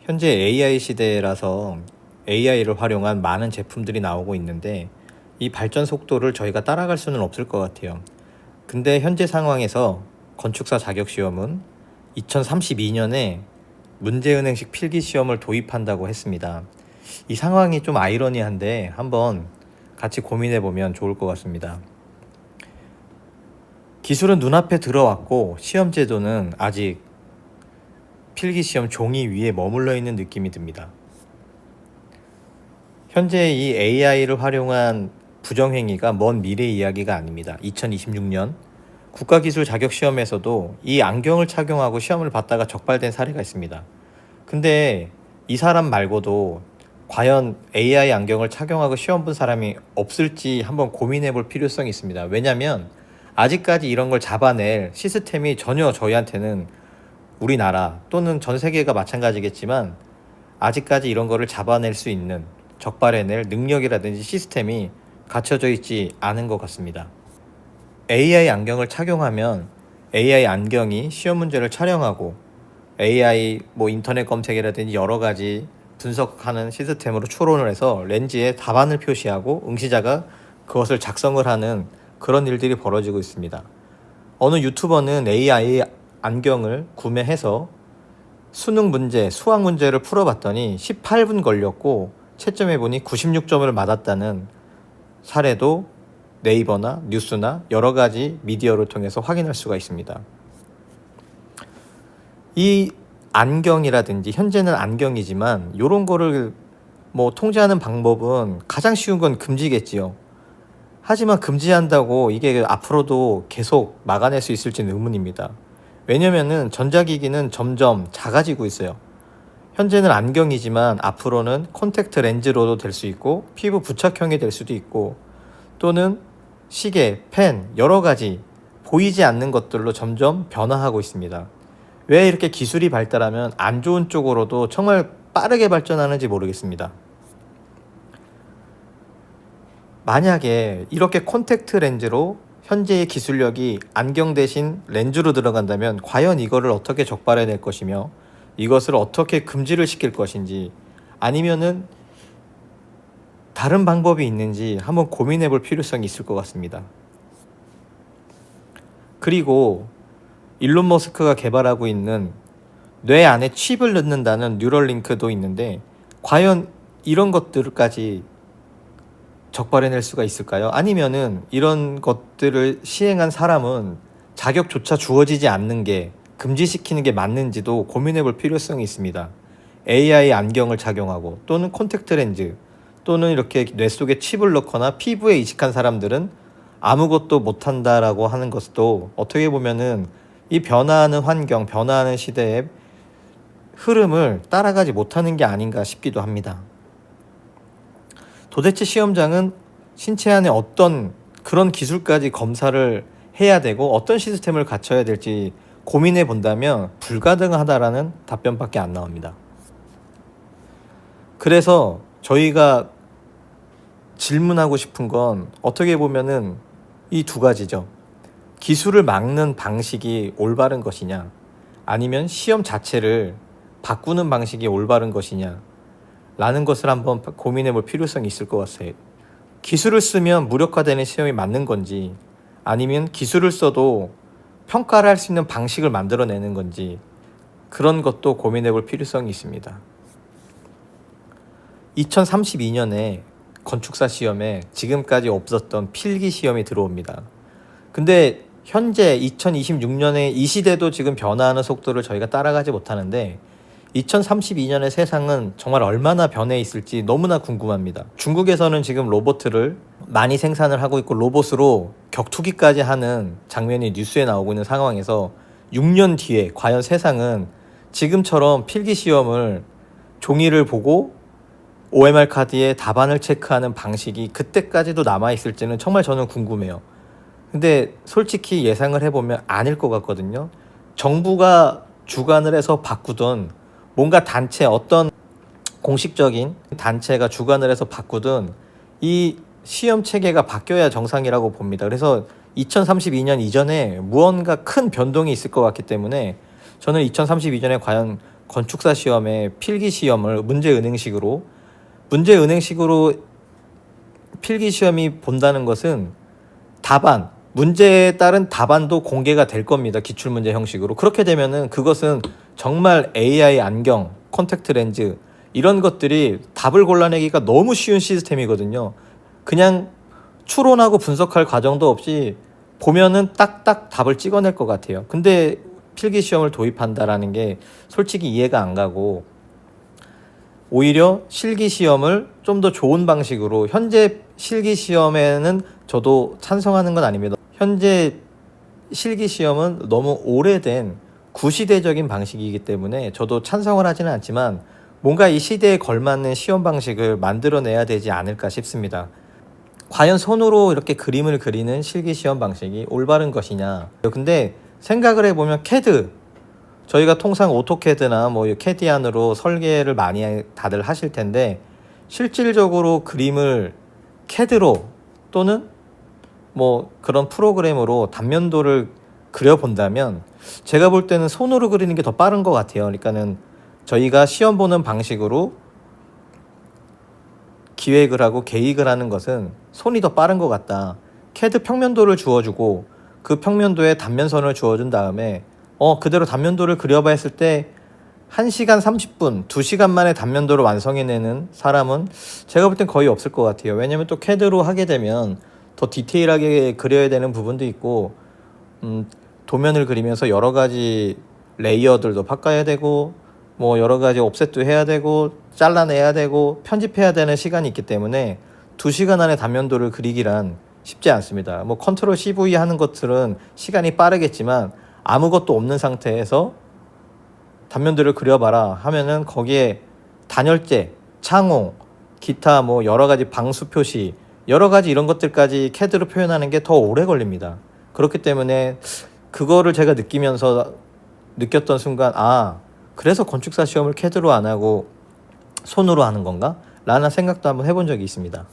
현재 AI 시대라서 AI를 활용한 많은 제품들이 나오고 있는데 이 발전 속도를 저희가 따라갈 수는 없을 것 같아요. 근데 현재 상황에서 건축사 자격시험은 2032년에 문제은행식 필기시험을 도입한다고 했습니다. 이 상황이 좀 아이러니한데 한번 같이 고민해 보면 좋을 것 같습니다. 기술은 눈앞에 들어왔고 시험 제도는 아직 필기시험 종이 위에 머물러 있는 느낌이 듭니다. 현재 이 AI를 활용한 부정행위가 먼 미래 이야기가 아닙니다. 2026년 국가기술 자격시험에서도 이 안경을 착용하고 시험을 봤다가 적발된 사례가 있습니다. 근데 이 사람 말고도 과연 AI 안경을 착용하고 시험 본 사람이 없을지 한번 고민해 볼 필요성이 있습니다. 왜냐하면 아직까지 이런 걸 잡아낼 시스템이 전혀 저희한테는 우리나라 또는 전 세계가 마찬가지겠지만 아직까지 이런 거를 잡아낼 수 있는 적발해낼 능력이라든지 시스템이 갖춰져 있지 않은 것 같습니다. AI 안경을 착용하면 AI 안경이 시험 문제를 촬영하고 AI 인터넷 검색이라든지 여러 가지 분석하는 시스템으로 추론을 해서 렌즈에 답안을 표시하고 응시자가 그것을 작성을 하는 그런 일들이 벌어지고 있습니다. 어느 유튜버는 AI 안경을 구매해서 수능 문제, 수학 문제를 풀어봤더니 18분 걸렸고 채점해보니 96점을 맞았다는 사례도 네이버나 뉴스나 여러 가지 미디어를 통해서 확인할 수가 있습니다. 이 안경이라든지 현재는 안경이지만 이런 거를 통제하는 방법은 가장 쉬운 건 금지겠지요. 하지만 금지한다고 이게 앞으로도 계속 막아낼 수 있을지는 의문입니다. 왜냐면은 전자기기는 점점 작아지고 있어요. 현재는 안경이지만 앞으로는 콘택트 렌즈로도 될 수 있고 피부 부착형이 될 수도 있고 또는 시계, 펜 여러 가지 보이지 않는 것들로 점점 변화하고 있습니다. 왜 이렇게 기술이 발달하면 안 좋은 쪽으로도 정말 빠르게 발전하는지 모르겠습니다. 만약에 이렇게 콘택트 렌즈로 현재의 기술력이 안경 대신 렌즈로 들어간다면 과연 이거를 어떻게 적발해낼 것이며 이것을 어떻게 금지를 시킬 것인지 아니면은 다른 방법이 있는지 한번 고민해 볼 필요성이 있을 것 같습니다. 그리고 일론 머스크가 개발하고 있는 뇌 안에 칩을 넣는다는 뉴럴링크도 있는데 과연 이런 것들까지 적발해낼 수가 있을까요? 아니면은 이런 것들을 시행한 사람은 자격조차 주어지지 않는 게 금지시키는 게 맞는지도 고민해 볼 필요성이 있습니다. AI 안경을 착용하고 또는 콘택트 렌즈 또는 이렇게 뇌 속에 칩을 넣거나 피부에 이식한 사람들은 아무것도 못한다라고 하는 것도 어떻게 보면은 이 변화하는 환경, 변화하는 시대의 흐름을 따라가지 못하는 게 아닌가 싶기도 합니다. 도대체 시험장은 신체 안에 어떤 그런 기술까지 검사를 해야 되고 어떤 시스템을 갖춰야 될지 고민해 본다면 불가능하다라는 답변밖에 안 나옵니다. 그래서 저희가 질문하고 싶은 건 어떻게 보면은 이 두 가지죠. 기술을 막는 방식이 올바른 것이냐 아니면 시험 자체를 바꾸는 방식이 올바른 것이냐 라는 것을 한번 고민해 볼 필요성이 있을 것 같아요. 기술을 쓰면 무력화되는 시험이 맞는 건지 아니면 기술을 써도 평가를 할 수 있는 방식을 만들어내는 건지 그런 것도 고민해 볼 필요성이 있습니다. 2032년에 건축사 시험에 지금까지 없었던 필기 시험이 들어옵니다. 근데 현재 2026년에 이 시대도 지금 변화하는 속도를 저희가 따라가지 못하는데 2032년의 세상은 정말 얼마나 변해 있을지 너무나 궁금합니다. 중국에서는 지금 로봇을 많이 생산을 하고 있고 로봇으로 격투기까지 하는 장면이 뉴스에 나오고 있는 상황에서 6년 뒤에 과연 세상은 지금처럼 필기시험을 종이를 보고 OMR 카드에 답안을 체크하는 방식이 그때까지도 남아있을지는 정말 저는 궁금해요. 근데 솔직히 예상을 해보면 아닐 것 같거든요. 정부가 주관을 해서 바꾸던 뭔가 단체 어떤 공식적인 단체가 주관을 해서 바꾸든 이 시험 체계가 바뀌어야 정상이라고 봅니다. 그래서 2032년 이전에 무언가 큰 변동이 있을 것 같기 때문에 저는 2032년에 과연 건축사 시험에 필기 시험을 문제은행식으로 필기 시험이 본다는 것은 답안, 문제에 따른 답안도 공개가 될 겁니다. 기출문제 형식으로. 그렇게 되면은 그것은 정말 AI 안경, 컨택트 렌즈 이런 것들이 답을 골라내기가 너무 쉬운 시스템이거든요. 그냥 추론하고 분석할 과정도 없이 보면은 딱딱 답을 찍어낼 것 같아요. 근데 필기 시험을 도입한다라는 게 솔직히 이해가 안 가고, 오히려 실기 시험을 좀 더 좋은 방식으로, 현재 실기 시험에는 저도 찬성하는 건 아닙니다. 현재 실기 시험은 너무 오래된 구시대적인 방식이기 때문에 저도 찬성을 하지는 않지만 뭔가 이 시대에 걸맞는 시험 방식을 만들어내야 되지 않을까 싶습니다. 과연 손으로 이렇게 그림을 그리는 실기 시험 방식이 올바른 것이냐. 근데 생각을 해보면 캐드, 저희가 통상 오토캐드나 뭐 캐디안으로 설계를 많이 다들 하실 텐데, 실질적으로 그림을 캐드로 또는 뭐 그런 프로그램으로 단면도를 그려본다면 제가 볼 때는 손으로 그리는 게 더 빠른 것 같아요. 그러니까는 저희가 시험 보는 방식으로 기획을 하고 계획을 하는 것은 손이 더 빠른 것 같다. 캐드 평면도를 주어주고 그 평면도에 단면선을 주어준 다음에 그대로 단면도를 그려봐 했을 때 1시간 30분, 2시간 만에 단면도를 완성해내는 사람은 제가 볼 땐 거의 없을 것 같아요. 왜냐면 또 캐드로 하게 되면 더 디테일하게 그려야 되는 부분도 있고, 도면을 그리면서 여러 가지 레이어들도 바꿔야 되고, 뭐 여러 가지 옵셋도 해야 되고, 잘라내야 되고, 편집해야 되는 시간이 있기 때문에 2시간 안에 단면도를 그리기란 쉽지 않습니다. 뭐 컨트롤 CV 하는 것들은 시간이 빠르겠지만 아무것도 없는 상태에서 단면도를 그려봐라 하면은 거기에 단열재, 창호, 기타 뭐 여러 가지 방수 표시, 여러 가지 이런 것들까지 캐드로 표현하는 게 더 오래 걸립니다. 그렇기 때문에 그거를 제가 느꼈던 순간, 그래서 건축사 시험을 캐드로 안 하고 손으로 하는 건가? 라는 생각도 한번 해본 적이 있습니다.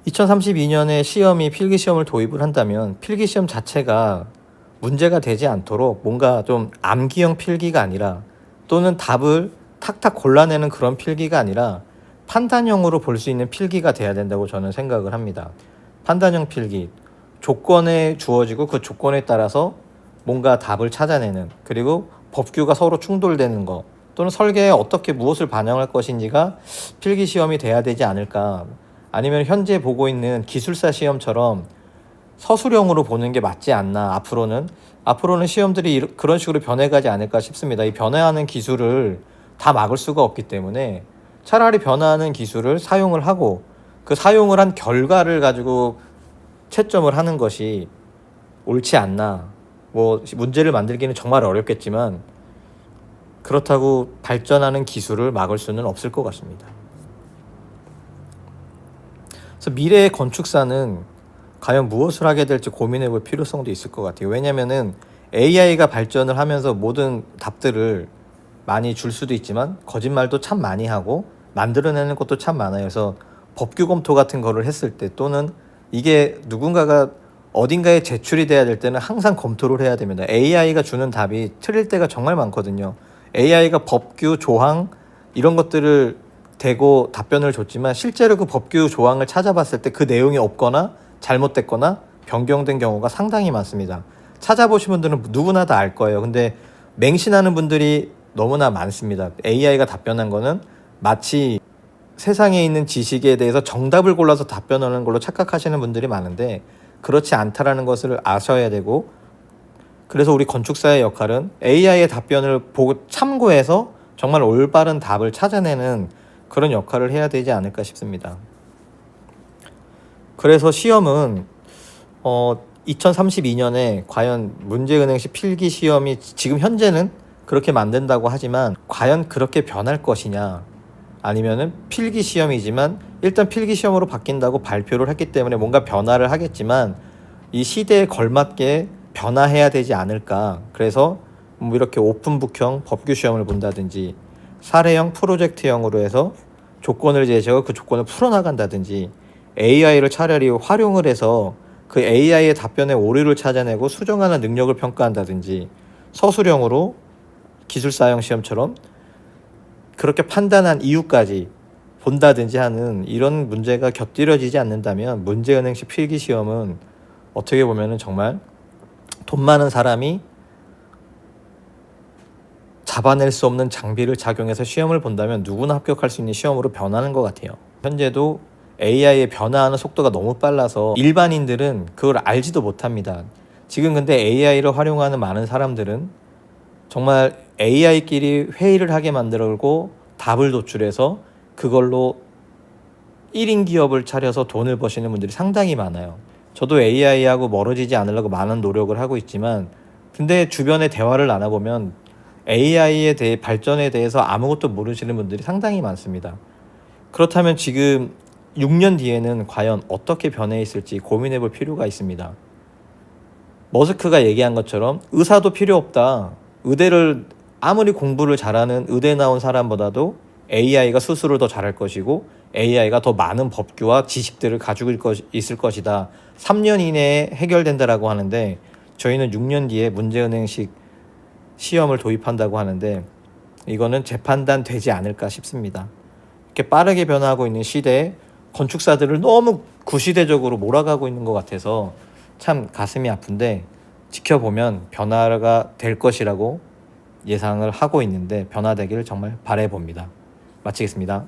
2032년에 시험이 필기시험을 도입을 한다면 필기시험 자체가 문제가 되지 않도록 뭔가 좀 암기형 필기가 아니라, 또는 답을 탁탁 골라내는 그런 필기가 아니라 판단형으로 볼 수 있는 필기가 돼야 된다고 저는 생각을 합니다. 판단형 필기, 조건에 주어지고 그 조건에 따라서 뭔가 답을 찾아내는, 그리고 법규가 서로 충돌되는 거, 또는 설계에 어떻게 무엇을 반영할 것인지가 필기 시험이 돼야 되지 않을까. 아니면 현재 보고 있는 기술사 시험처럼 서술형으로 보는 게 맞지 않나. 앞으로는 시험들이 그런 식으로 변해가지 않을까 싶습니다. 이 변화하는 기술을 다 막을 수가 없기 때문에 차라리 변화하는 기술을 사용을 하고 그 사용을 한 결과를 가지고 채점을 하는 것이 옳지 않나. 뭐 문제를 만들기는 정말 어렵겠지만 그렇다고 발전하는 기술을 막을 수는 없을 것 같습니다. 그래서 미래의 건축사는 과연 무엇을 하게 될지 고민해 볼 필요성도 있을 것 같아요. 왜냐면은 AI가 발전을 하면서 모든 답들을 많이 줄 수도 있지만 거짓말도 참 많이 하고 만들어내는 것도 참 많아요. 그래서 법규 검토 같은 거를 했을 때, 또는 이게 누군가가 어딘가에 제출이 돼야 될 때는 항상 검토를 해야 됩니다. AI가 주는 답이 틀릴 때가 정말 많거든요. AI가 법규 조항 이런 것들을 대고 답변을 줬지만 실제로 그 법규 조항을 찾아봤을 때 그 내용이 없거나 잘못됐거나 변경된 경우가 상당히 많습니다. 찾아보신 분들은 누구나 다 알 거예요. 근데 맹신하는 분들이 너무나 많습니다. AI가 답변한 거는 마치 세상에 있는 지식에 대해서 정답을 골라서 답변하는 걸로 착각하시는 분들이 많은데 그렇지 않다라는 것을 아셔야 되고, 그래서 우리 건축사의 역할은 AI의 답변을 보고 참고해서 정말 올바른 답을 찾아내는 그런 역할을 해야 되지 않을까 싶습니다. 그래서 시험은 2032년에 과연 문제은행시 필기 시험이 지금 현재는 그렇게 만든다고 하지만 과연 그렇게 변할 것이냐, 아니면은 필기 시험이지만 일단 필기 시험으로 바뀐다고 발표를 했기 때문에 뭔가 변화를 하겠지만 이 시대에 걸맞게 변화해야 되지 않을까. 그래서 뭐 이렇게 오픈북형 법규 시험을 본다든지 사례형 프로젝트형으로 해서 조건을 제시하고 그 조건을 풀어나간다든지, AI를 차라리 활용을 해서 그 AI의 답변의 오류를 찾아내고 수정하는 능력을 평가한다든지, 서술형으로 기술사용 시험처럼 그렇게 판단한 이유까지 본다든지 하는 이런 문제가 곁들여지지 않는다면 문제은행식 필기시험은 어떻게 보면 정말 돈 많은 사람이 잡아낼 수 없는 장비를 작용해서 시험을 본다면 누구나 합격할 수 있는 시험으로 변하는 것 같아요. 현재도 AI의 변화하는 속도가 너무 빨라서 일반인들은 그걸 알지도 못합니다. 지금 근데 AI를 활용하는 많은 사람들은 정말 AI끼리 회의를 하게 만들고 답을 도출해서 그걸로 1인 기업을 차려서 돈을 버시는 분들이 상당히 많아요. 저도 AI하고 멀어지지 않으려고 많은 노력을 하고 있지만 근데 주변에 대화를 나눠보면 AI에 대해 발전에 대해서 아무것도 모르시는 분들이 상당히 많습니다. 그렇다면 지금 6년 뒤에는 과연 어떻게 변해 있을지 고민해 볼 필요가 있습니다. 머스크가 얘기한 것처럼 의사도 필요 없다. 의대를 아무리 공부를 잘하는 의대 나온 사람보다도 AI가 수술을 더 잘할 것이고 AI가 더 많은 법규와 지식들을 가지고 있을 것이다. 3년 이내에 해결된다라고 하는데 저희는 6년 뒤에 문제은행식 시험을 도입한다고 하는데 이거는 재판단 되지 않을까 싶습니다. 이렇게 빠르게 변화하고 있는 시대에 건축사들을 너무 구시대적으로 몰아가고 있는 것 같아서 참 가슴이 아픈데 지켜보면 변화가 될 것이라고 예상을 하고 있는데 변화되기를 정말 바라봅니다. 마치겠습니다.